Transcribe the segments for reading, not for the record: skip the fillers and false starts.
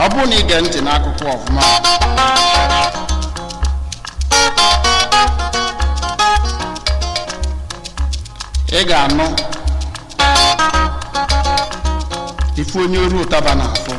ọ bụ na ige ntị n'akụkọ ọfụma ị ga-anụ ife onye oru ụtaba n'afọ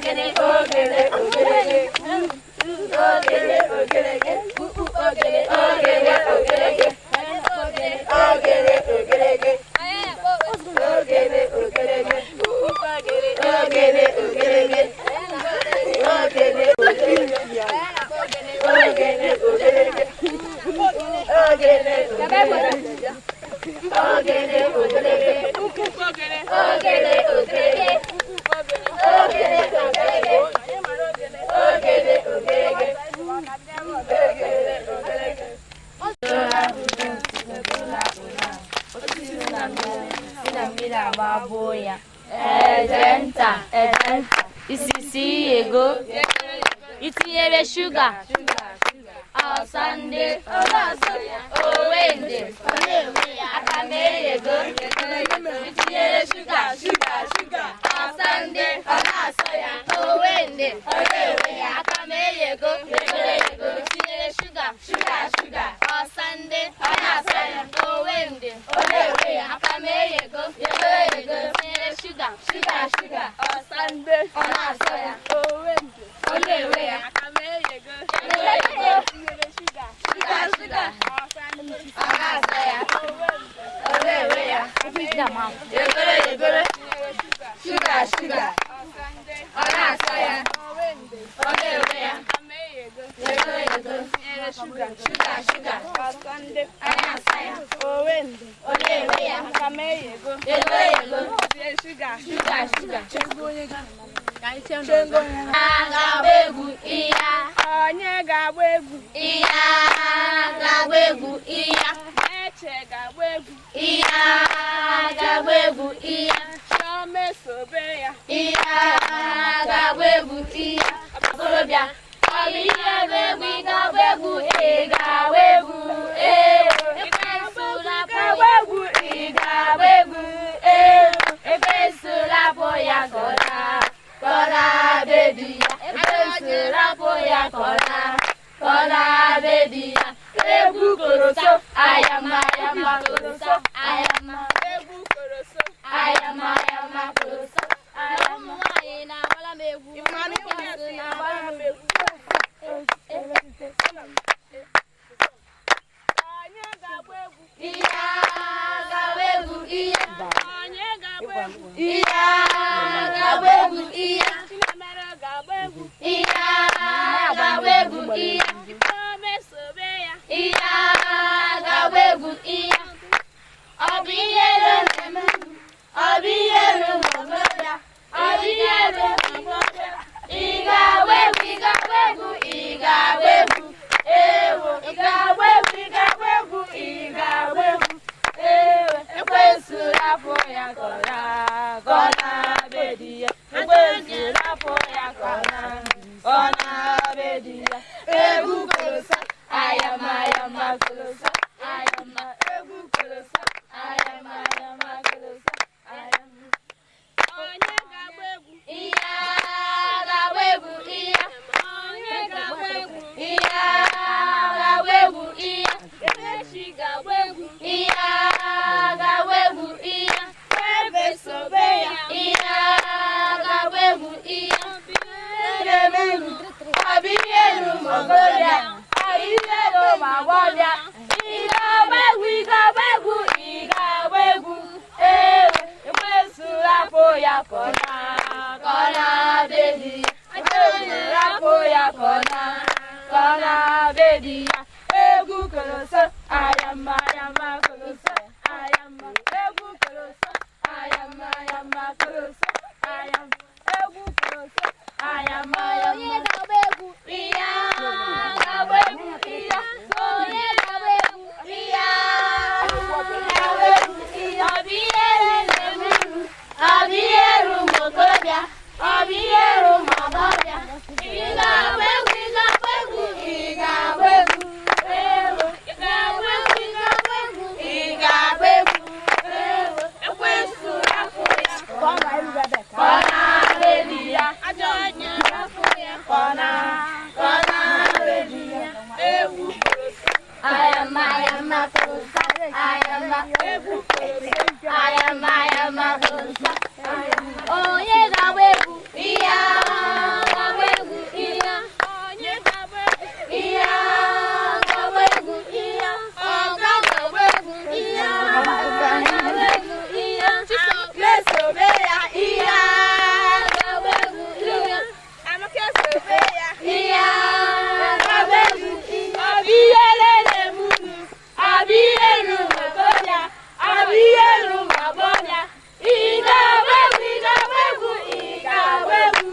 ogene Isisi ego itinyere shuga Sunday owende akamere ego itinyere shuga Sunday owende akamere ego itinyere shuga Sunday owende akamere ego itinyere shuga Sunday Abiyeru Magoya, Abiyeru Magoya, Igawegu, Igawegu, Igawegu,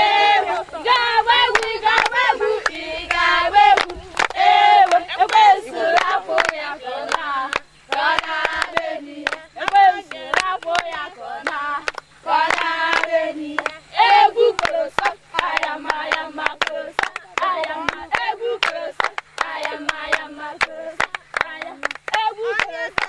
Ewo, Igawegu, Igawegu, Igawegu, Ewo, Ekwesu afọ ya kona, kona beni, Ekwesu afọ ya kona, kona beni, egwu kolosa, ayama ayama kolosa, ayama egwu kolosa, ayama ayama kolosa, ayama egwu kolosa.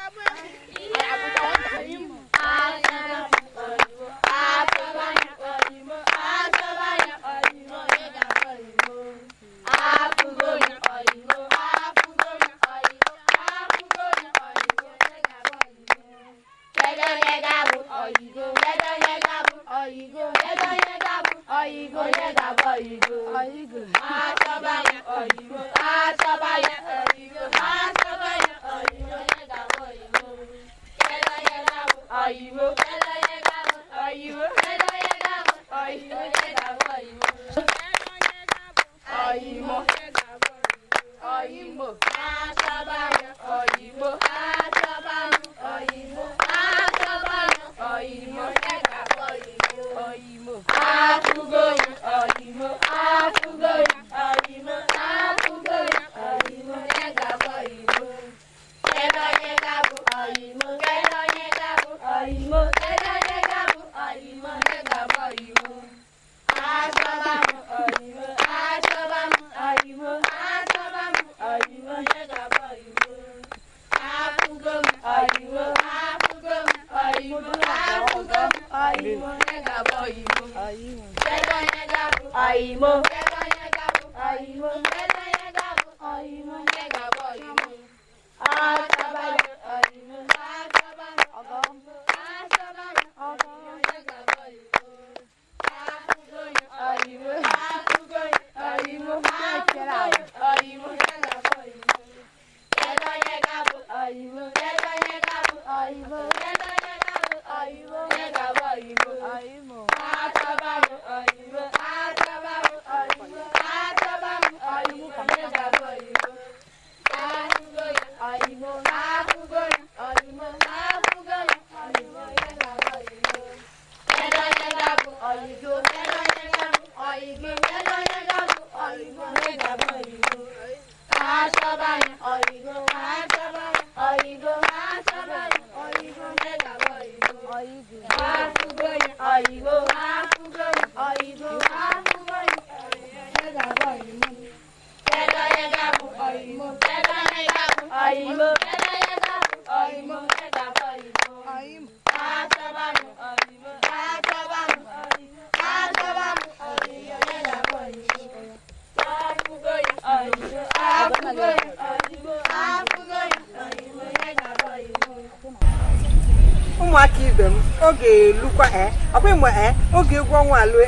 Ụmụaka ibe m oge lukwa ọkwa mgbe oge egwu ọnwa alụ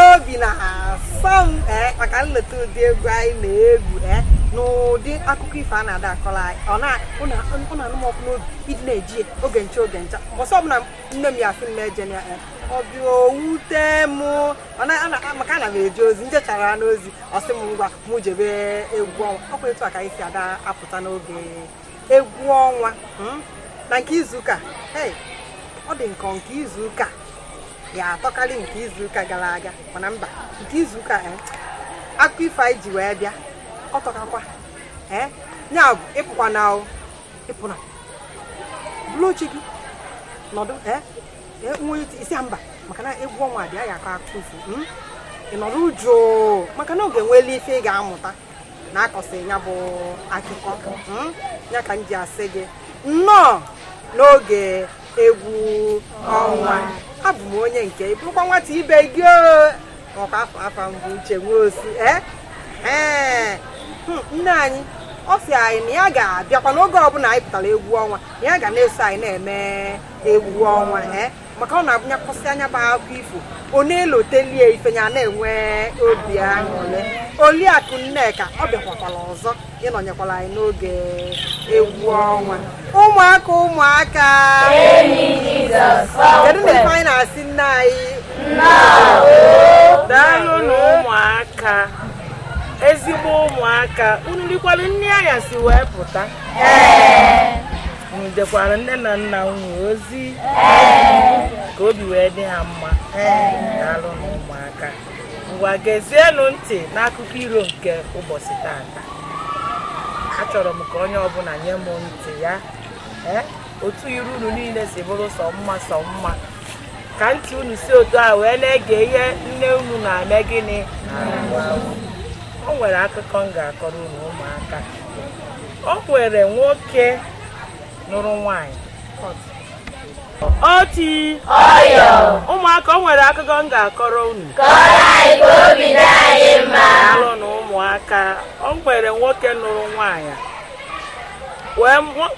obi na-asọ m maka nleta ụdị egwu anyị na-egwu n'ụdị akụkọ ifo a na-ada akọrọ anyị ọ na-anụ m ọkụ n'obi ịdị na-eji oge ncha mbọsị ọbụla nne m ya asị m eje ya ọbịa owute m maka ana m eje ozi njechara n'ozi ọsị m ngwa mụ jebe egwu ọnwa ọkwa etu a ka anyị si ada apụta n'oge egwu ọnwa na nke izuụka ọ dị nke izuụka ya atọkarị nke izuụka gara aga mana mba nke izuụka akụkọ ifo anyị ji wee bịa ọ tọkakwa ya bụ ịpụna bụrụ oche gị nọdụ nwe isi mba maka na egwu ọnwa dị ya akọ akụkọ ifo ị nọrọ jụụ maka na oge nwere ife ị ga-amụta na akọsị ya bụ akụkọ ya ka m ji asị gị nnọọ n'oge egwu ọnwa abụ m onye nke bụrụkwa nwata ibe gị ọkwa afọ mbụ uche nweosi nne anyị ọ sị anyị na ya ga-abịakwa n'oge ọbụla anyị pụtara egwu ọnwa na ya ga na-eso anyị na-eme egwu ọnwa maka ọ na-abụnya kwụsị anya bụ akụkọ ifo ọ na-elotelie ifenya na-enwe obi aṅụrị Oliakụ Nneka ọ bịakwakwala ọzọ ịnọnyekwala anyị n'oge egwu ọnwa ụmụaka kedu na ife anyị na-asị nne anyị daalụ na ụmụaka ezigbo ụmụaka unu rikwara nri anya si wee pụta ndekwara nne na nna unu ozi ka obi wee dị ha mma daalụ na ụmụaka ngwa gezienụ ntị n'akụkọ iro nke ụbọchị tata achọrọ m ka onye ọbụla nye m ntị ya otu iru unu niile si bụrụ sọ mma ka ntị unu si otu a wee na-ege ihe nne unu na-eme gịnị o nwere akụkọ m ga-akọrọ unu ụmụaka o nwere nwoke nụrụ nwanyị oti ụmụaka o nwere akụkọ m ga-akọrọ unu alụ na ụmụaka o nwere nwoke nụrụ nwanyị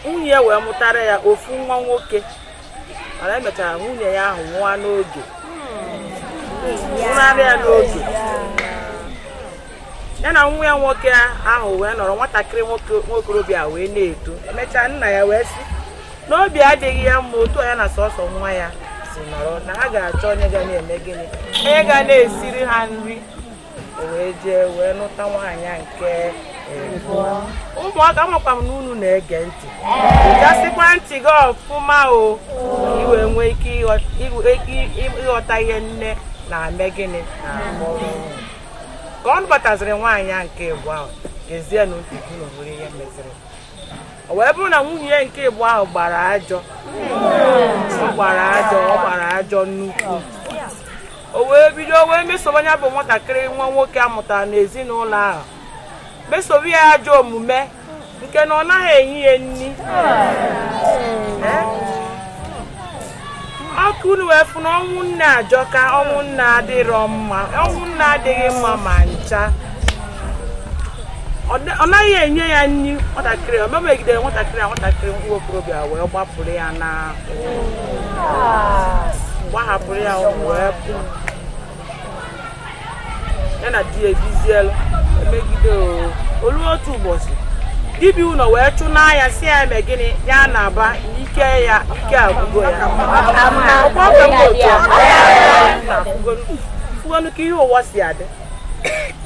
nwunye wee mụtara ya ofu nwa nwoke mana emechara nwunye ya ahụ nwụọ n'oge nwụrarịa n'oge ya na nwa ya nwoke ahụ wee nọrọ nwatakịrị nwokorobịa wee na-eto emechaa nna ya wee sị n'obi adịghị ya mma otu ya na sọsọ nwa ya si nọrọ na ha ga-achọ onye ga na-eme gịnị onye ga na-esiri ha nri o wee jee wee nụta nwaanyị nke ụmụaka makwa m na unu na-ege ntị gasịkwa ntị gị ọfụma o iwe nwee ike ịghọta ihe nne na-eme gịnị ka ọ bataziri nwaanyị nke ịbụ ahụ gezie na ntị gị n'ohere ihe meziri o wee bụrụ na nwunye ya nke ịbụ ahụ gbara ajọ ọ gbara ajọ nnukwu o wee bido wee mesobe ya bụ nwatakịrị nwa nwoke amụtara n'ezinụlọ ahụ mesobe ya ajọ omume nke na ọ naghị enye ya nri ọkụ unu wee fụ na ọnwụ nne ajọka ọnwụ nne adịghị mma ma ncha ọ naghị enye ya nri nwatakịrị o megidere nwatakịrị nwa okorobịa wee gbapụrụ ya na gbahapụrụ ya wee pụ ya na di ebizielu emegide olu otu ụbọchị dibịa ụlọ wee chụna ya si ya eme gịnị ya na-aba ike agwụgo ya fugonu ka ihe ụwa si adị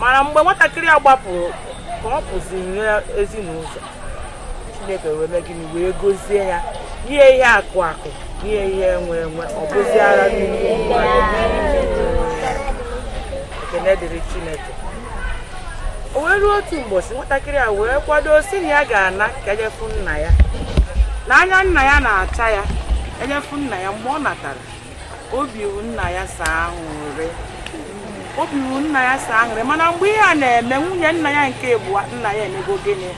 mana mgbe nwatakịrị a gbapụrụ ka ọ pụziri ezinụlọ Chineke wee mee gịnị wee gozie ya ihe akụ ihe enwe ọ bụziara ekene dịrị Chineke o wee ruo otu ụbọchị nwatakịrị a wee kwado si na ya ga-ana ka enyefu nna ya n'anya nna ya na-acha ya enyefu nna ya mgbe ọ natara obi nna ya saa aṅụrị mana mgbe ihe a na-eme nwunye nna ya nke bụ nna ya emego gịnị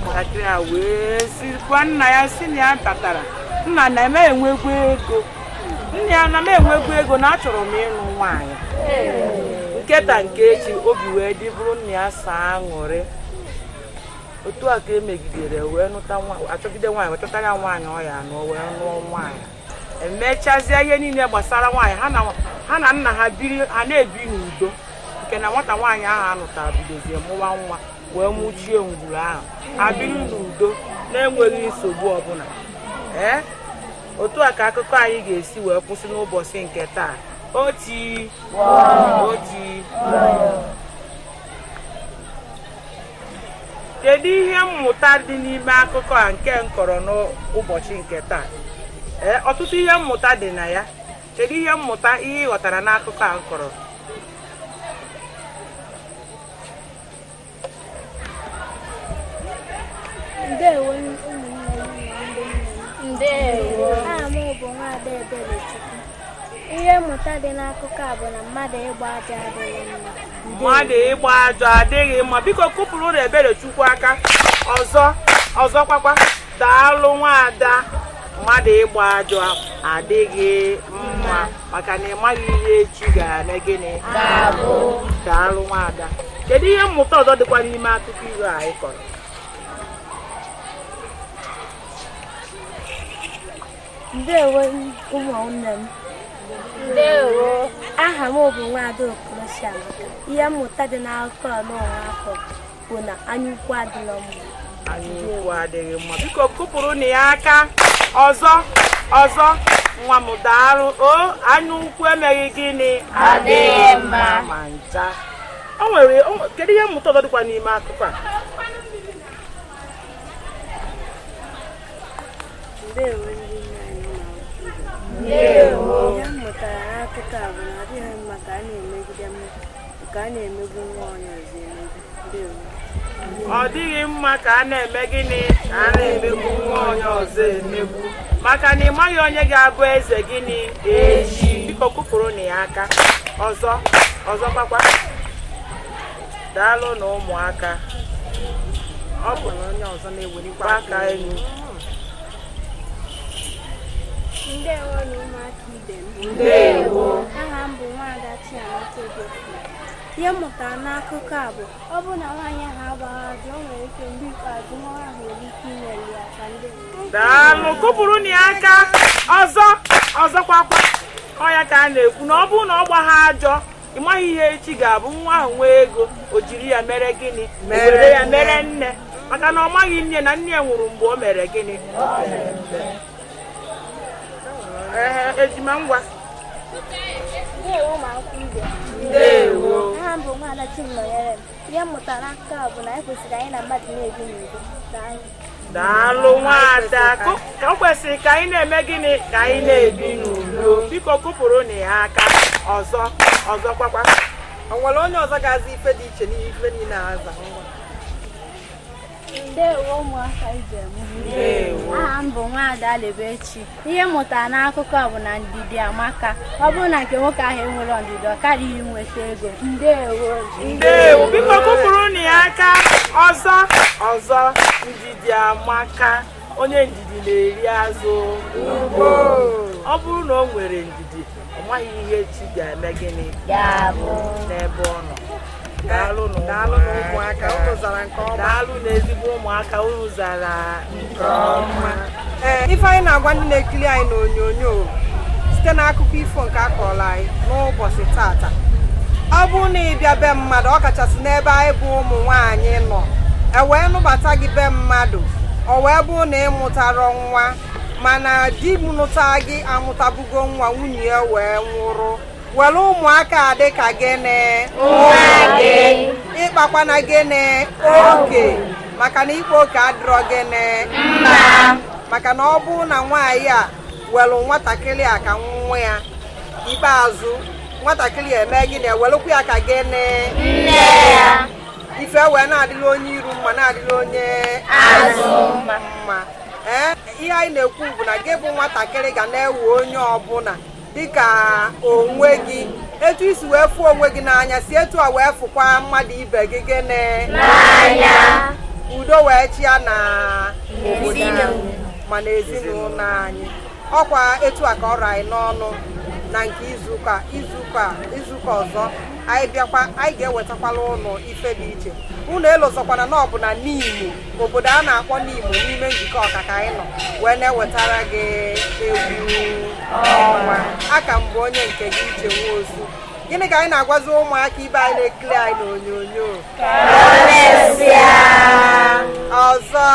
nwatakịrị a wee sikwa nna ya si na ya batara nna na-eme enwegwu ego nna ya na m enwegwu ego na achọrọ m ịlụ nwaanyị nketa nke echi obi wee dị bụrụ nna ya saa aṅụrị otu a ka emegidere wee achọgide nwaanyị wee chọtara nwaanyị ọ ya anọ wee nụọ nwaanyị emechazie ihe niile gbasara nwaanyị ha na nna ha na-ebi n'udo nke na nwata nwaanyị ahụ anụtara bidozie mụwa nwa wee mụchie ngwuru ahụ ha biri n'udo na-enweghị nsogbu ọbụla otu a ka akụkọ anyị ga-esi wee kwụsị n'ụbọchị nke taa oti kedu ihe mmụta dị n'ime akụkọ a nke nkọrọ n'ụbọchị nke taa ọtụtụ ihe mmụta dị na ya kedu ihe mmụta ihe ị ghọtara n'akụkọ a nkọrọ ndewo ndewo aha m bụ Nwaada Ebelechukwu. Ihe mmụta dị n'akụkọ a bụ na mmadụ ịgba ajọ adịghị mma. Mmadụ ịgba ajọ adịghị mma. Biko kụpụrụ ụlọ Ebelechukwu aka ọzọkwakwa daalụ Nwaada. Mmadụ ịgba ajọ adịghị mma maka na ịmaghị ihe echi ga-eme gịnị daalụ Nwaada. Kedu ihe mmụta ọzọ dịkwa n'ime akụkọ iro anyị kọrọ? Ndewo ụmụnne m. Ndewo. Aha m bụ Nwaada Okorochiamaka. Ihe mmụta dị n'akụkọ n'ụwa afọ bụ na anyaukwu adịghị mma. Anyaukwu adịghị mma. Biko kụpụrụ na ya aka ọzọ nwa m daalụ. Anyaukwu emeghị gịnị adịghị mma ma ncha. Kedu ihe mmụta ọzọ dịkwa n'ime akụkọ a? ndewo ndị nne anyị ụmụ akwụkwọ ibe ihe m mụtara n'akụkọ a bụ na ọ dịghị mma ka a na-emegide ka a na-emegbu nwa onye ọzọ emegbu. Ndewo. Ọ dịghị mma ka a na-eme gịnị ka a na-emegbu nwa onye ọzọ emegbu maka na ị maghị onye ga-abụ eze gịnị echi. Biko kụpụrụ na ya aka ọzọkwa daalụ na ụmụaka. Ọ bụ na onye ọzọ na-ewelikwa aka elu. Ndewo na ụmụaka ibe m. Ndewo. Aha m bụ Nwaada Chiamaka Ogefu. Ihe m mụtara n'akụkọ a bụ ọ bụ na nwaanyị ahụ agbaghị ajọ o nwere ike mgbe ikpeazụ nwa ahụ nwere ike inyere ya aka. Ndewo. Daalụ kụpụrụ na ya aka ọzọkwa ọ ya ka a na-ekwu na ọ bụrụ na ọ gbagha ajọ ị maghị ihe echi ga-abụ nwa ahụ nwee ego o jiri ya mere gịnị were ya mere nne maka na ọ maghị nne na nne nwụrụ mgbe o mere gịnị. Ejima ngwa. Ndewo ụmụakwụkwọ ibe m. Ndewo. Aha m bụ Nwaada Chinnọnyere m. Ihe m mụtara n'akụkọ a bụ na anyị kwesịrị anyị na mmadụ na-ebi n'udo. Daalụ Nwaada ka o kwesịrị ka anyị na-eme gịnị ka anyị na-ebi n'udo. Biko kụpụrụ na ya aka ọzọkwa. O nwere onye ọzọ ga-aza ife dị iche n'ife niile aza ngwa. Ndewo ụmụaka ibe m. Aha m bụ Nwaada Alebechi. Ihe m mụtara n'akụkọ a bụ na ndidi amaka. Ọ bụrụ na nke nwoke ahụ enwere ndidi ọ karịghị inweta ego. Ndewo. Biko kụpụrụ na ya aka ọzọ ndidi amaka. Onye ndidi na-eri azụ ugbo. Ọ bụrụ na o nwere ndidi ọ maghị ihe chi ga-eme gịnị n'ebe ọ nọ. Daalụ na ụmụaka unu zara nke ọma. Daalụ na ezigbo ụmụaka unu zara nke ọma. Ife anyị na-agwa ndị na-ekiri anyị n'onyonyo site n'akụkọ ifo nke a kọrọ anyị n'ụbọchị tata. Ọ bụrụ na ị bịa be mmadụ ọ kachasị n'ebe anyị bụ ụmụ nwaanyị nọ wee nụbata gị be mmadụ ọ wee bụrụ na ị mụtara nwa mana di m nụta gị amụtabugo nwa nwunye ya wee nwụrụ were ụmụaka dị ka gịnị ịkpakwana gịnị oke maka na ikpe oke adịrọ gịnị mma maka na ọ bụrụ na nwaanyị a were nwatakịrị a ka nwa ya ikpeazụ nwatakịrị eme gịnị ewelekwa ya ka gịnị nne ya ife wee na-adịla onye iru mma na-adịla onye azụ mma. Ihe anyị na-ekwu bụ na gị bụ nwatakịrị ga na-ewe onye ọbụla dịka onwe gị etu isi wee fụ onwe gị n'anya si etu a wee fụkwa mmadụ ibe gị gịnị n'anya udo wee chịa na obodo ma na ezinụlọ anyị. Ọkwa etu a ka ọrụ anyị n'ọnụ na nke izuụka ọzọ anyị bịakwa anyị ga-ewetakwala ụnụ ife dị iche. Unu elozọkwana na ọ bụ na n'Imo obodo a na-akpọ n'Imo n'ime njikọ ọka ka anyị nọ wee na-ewetara gị egwu ọnwa. Aka m bụ onye nke gị Uche Nwosu. Gịnị ka anyị na-agwazi ụmụaka ibe anyị na-ekiri anyị n'onyonyo ọzọ